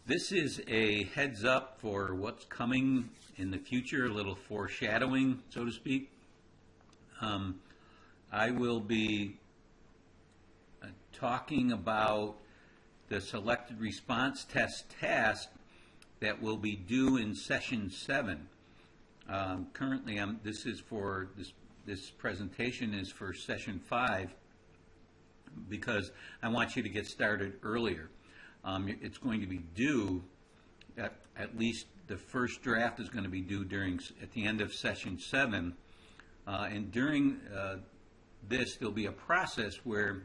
This is a heads up for what's coming in the future, a little foreshadowing, so to speak. I will be talking about the selected response test task that will be due in session 7. Currently, this presentation is for session 5 because I want you to get started earlier. It's going to be due, at least the first draft is going to be due at the end of session 7. And during this, there'll be a process where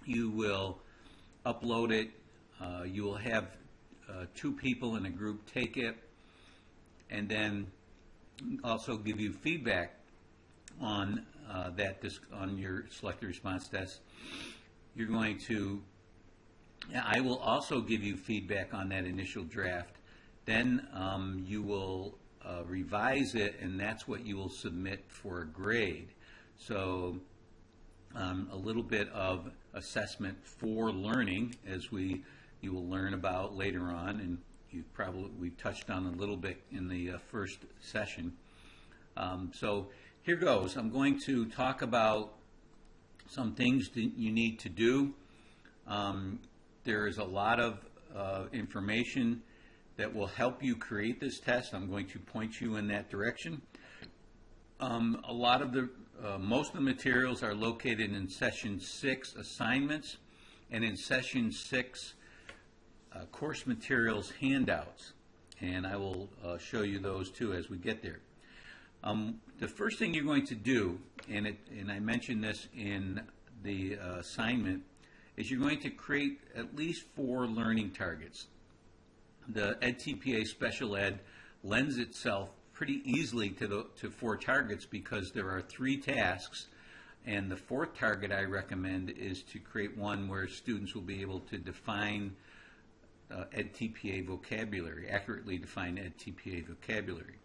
you will upload it. You will have 2 people in a group take it, and then also give you feedback on on your selected response test. You're going to I will also give you feedback on that initial draft. Then you will revise it, and that's what you will submit for a grade. So a little bit of assessment for learning, as you will learn about later on, and we touched on a little bit in the first session. So here goes. I'm going to talk about some things that you need to do. There is a lot of information that will help you create this test. I'm going to point you in that direction. Most of the materials are located in session 6 assignments and in session 6 course materials handouts, and I will show you those too as we get there. The first thing you're going to do, and I mentioned this in the assignment, is you're going to create at least 4 learning targets. The EdTPA Special Ed lends itself pretty easily to 4 targets because there are 3 tasks, and the 4th target I recommend is to create one where students will be able to define EdTPA vocabulary, accurately define EdTPA vocabulary.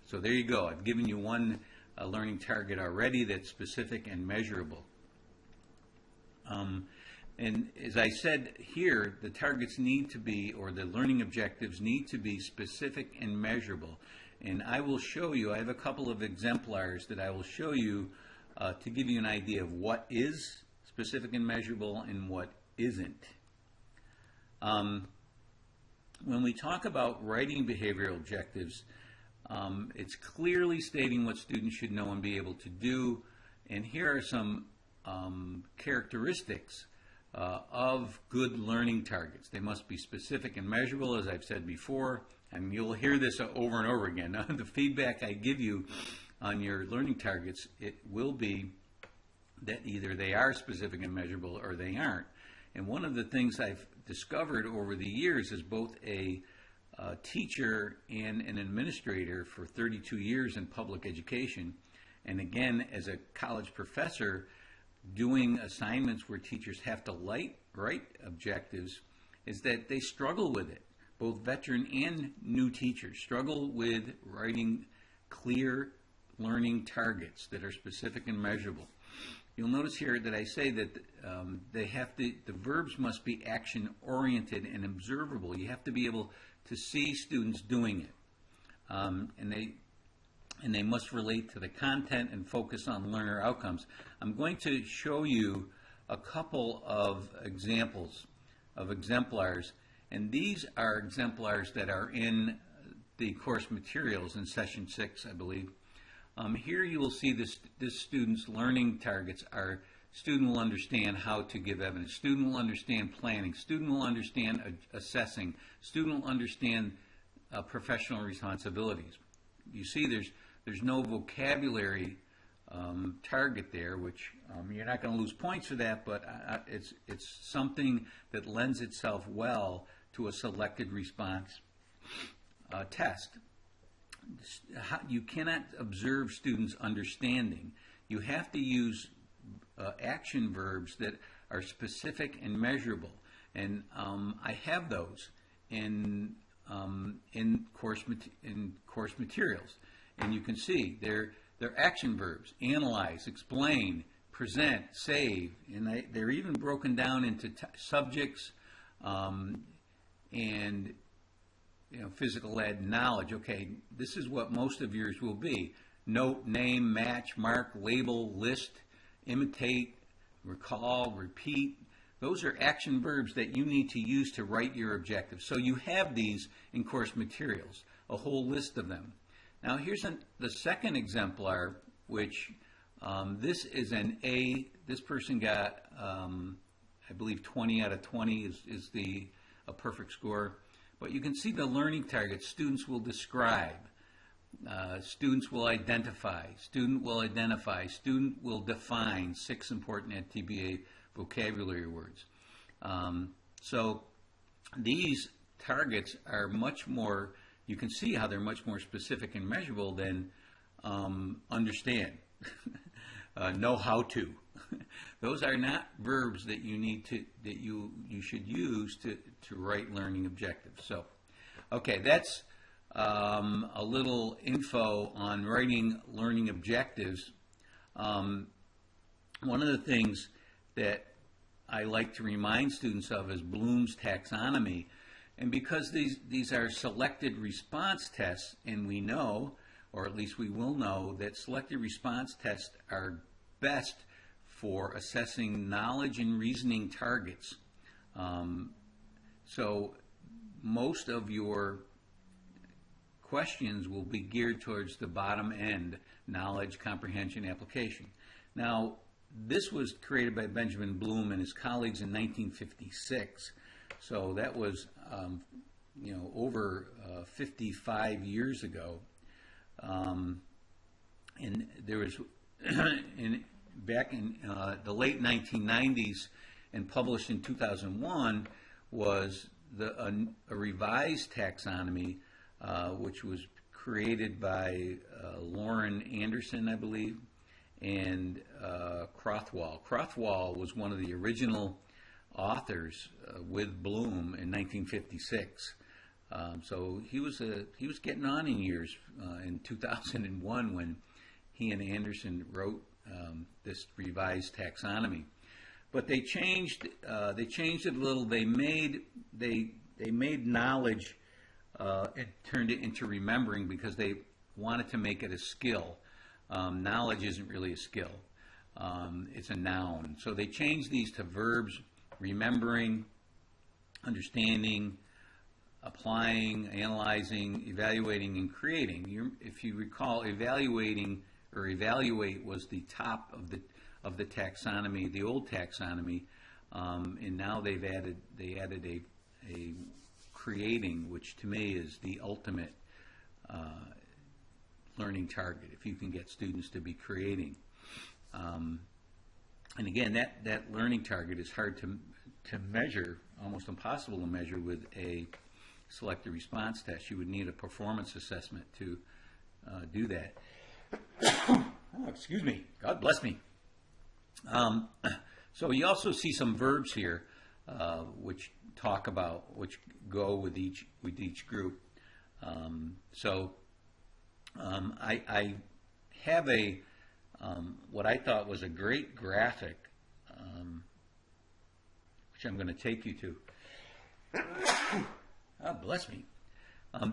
So there you go. I've given you one learning target already that's specific and measurable. And as I said here, the targets need to be, or the learning objectives need to be specific and measurable. And I will show you, I have a couple of exemplars that I will show you to give you an idea of what is specific and measurable and what isn't. When we talk about writing behavioral objectives, it's clearly stating what students should know and be able to do. And here are some characteristics of good learning targets. They must be specific and measurable, as I've said before, and you'll hear this over and over again. The feedback I give you on your learning targets, it will be that either they are specific and measurable or they aren't. And one of the things I've discovered over the years as both a teacher and an administrator for 32 years in public education, and again as a college professor doing assignments where teachers have to write objectives, is that they struggle with it. Both veteran and new teachers struggle with writing clear learning targets that are specific and measurable. You'll notice here that I say that the verbs must be action-oriented and observable. You have to be able to see students doing it. And they must relate to the content and focus on learner outcomes. I'm going to show you a couple of examples of exemplars, and these are exemplars that are in the course materials in session 6, I believe. Here you will see this student's learning targets are: student will understand how to give evidence, student will understand planning, student will understand assessing, student will understand professional responsibilities. You see there's no vocabulary target there, which you're not going to lose points for that, but it's something that lends itself well to a selected response test. You cannot observe students' understanding. You have to use action verbs that are specific and measurable, and I have those in course materials. And you can see they're action verbs: analyze, explain, present, save, and they're even broken down into subjects and physical ed knowledge. Okay, this is what most of yours will be. Note, name, match, mark, label, list, imitate, recall, repeat. Those are action verbs that you need to use to write your objectives. So you have these in course materials, a whole list of them. Now here's the second exemplar, which this is an A. This person got, I believe, 20 out of 20 is a perfect score. But you can see the learning targets. Students will describe. Students will identify. Student will identify. Student will define. 6 important TBA vocabulary words. So these targets are much more, you can see how they're much more specific and measurable than understand, know how to. Those are not verbs that you need to, that you should use to write learning objectives. So, okay, that's a little info on writing learning objectives. One of the things that I like to remind students of is Bloom's taxonomy. And because these are selected response tests, and we know, or at least we will know, that selected response tests are best for assessing knowledge and reasoning targets. So most of your questions will be geared towards the bottom end, knowledge, comprehension, application. Now, this was created by Benjamin Bloom and his colleagues in 1956. So that was, over 55 years ago. And there was, back in the late 1990s and published in 2001 was a revised taxonomy, which was created by Lauren Anderson, I believe, and Crothwall. Crothwall was one of the original authors with Bloom in 1956. So he was getting on in years in 2001 when he and Anderson wrote this revised taxonomy. But they changed it a little. They made knowledge and turned it into remembering because they wanted to make it a skill. Knowledge isn't really a skill. It's a noun. So they changed these to verbs: remembering, understanding, applying, analyzing, evaluating, and creating. If you recall, evaluating or evaluate was the top of the taxonomy, the old taxonomy, and now they added a creating, which to me is the ultimate learning target. If you can get students to be creating, and again, that learning target is hard to measure, almost impossible to measure with a selected response test. You would need a performance assessment to do that. Oh, excuse me. God bless me. So you also see some verbs here, which go with each group. I have what I thought was a great graphic, which I'm going to take you to. God bless me.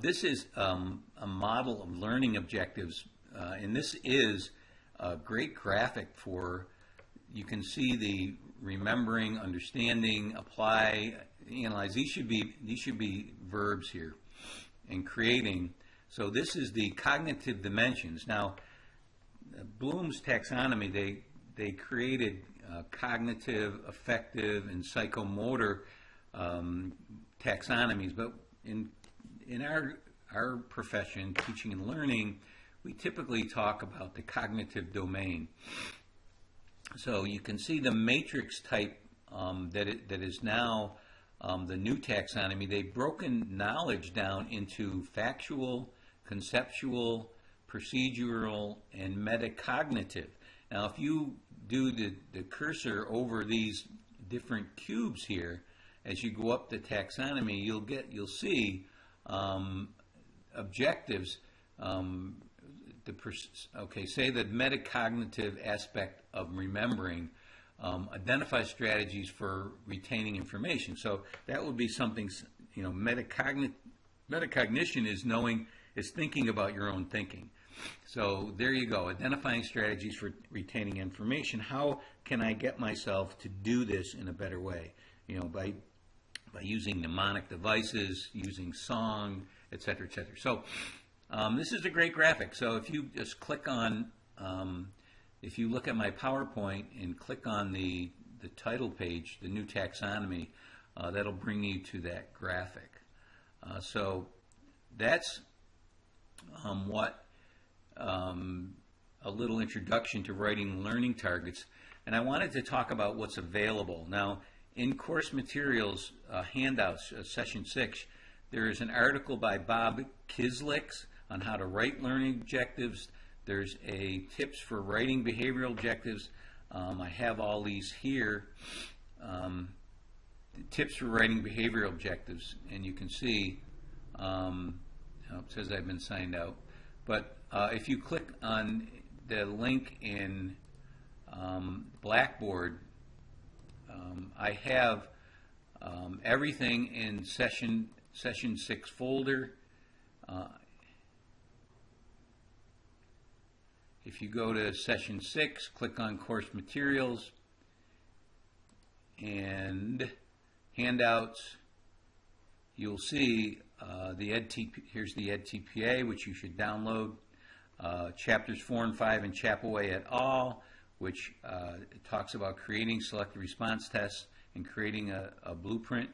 This is a model of learning objectives, and this is a great graphic for, you can see the remembering, understanding, apply, analyze. These should be verbs here, and creating. So this is the cognitive dimensions. Now, Bloom's taxonomy, they created cognitive, affective, and psychomotor taxonomies, but in our profession, teaching and learning, we typically talk about the cognitive domain. So you can see the matrix type that is now the new taxonomy. They've broken knowledge down into factual, conceptual, procedural, and metacognitive. Now, if you do the cursor over these different cubes here, as you go up the taxonomy, you'll see objectives. Say the metacognitive aspect of remembering, identify strategies for retaining information. So that would be something you know, metacognition is thinking about your own thinking. So there you go, identifying strategies for retaining information. How can I get myself to do this in a better way? You know, by using mnemonic devices, using song, et cetera, et cetera. So this is a great graphic. So if you just click on, if you look at my PowerPoint and click on the title page, the new taxonomy, that'll bring you to that graphic. So that's what a little introduction to writing learning targets. And I wanted to talk about what's available. Now, in course materials, handouts, session 6, there is an article by Bob Kislicks on how to write learning objectives. There's a tips for writing behavioral objectives. I have all these here. Tips for writing behavioral objectives, and you can see it says I've been signed out. But if you click on the link in Blackboard, I have everything in session 6 folder. If you go to session 6, click on course materials and handouts, you'll see here's the EdTPA, which you should download. Chapters 4 and 5 in Chapaway et al., which talks about creating selective response tests and creating a blueprint,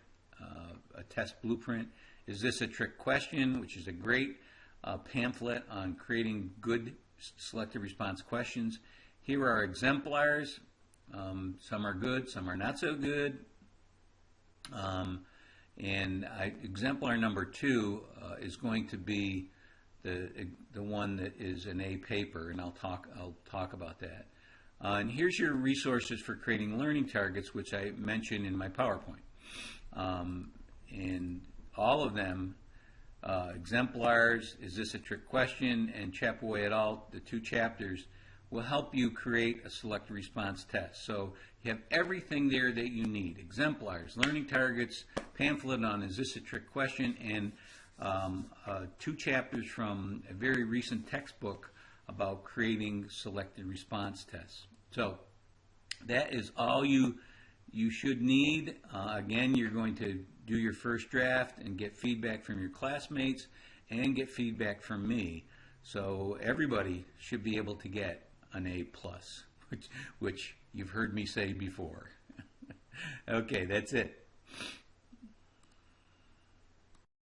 a test blueprint. Is this a trick question? Which is a great pamphlet on creating good selective response questions. Here are exemplars. Some are good, some are not so good. Exemplar number 2 is going to be the one that is an A paper, and I'll talk about that. And here's your resources for creating learning targets, which I mentioned in my PowerPoint. And all of them, exemplars, is this a trick question, and Chapaway et al., the 2 chapters, will help you create a selective response test. So you have everything there that you need: exemplars, learning targets, pamphlet on is this a trick question, and 2 chapters from a very recent textbook about creating selected response tests. So that is all you should need. Again, you're going to do your first draft and get feedback from your classmates and get feedback from me. So everybody should be able to get an A+, which you've heard me say before. Okay, that's it.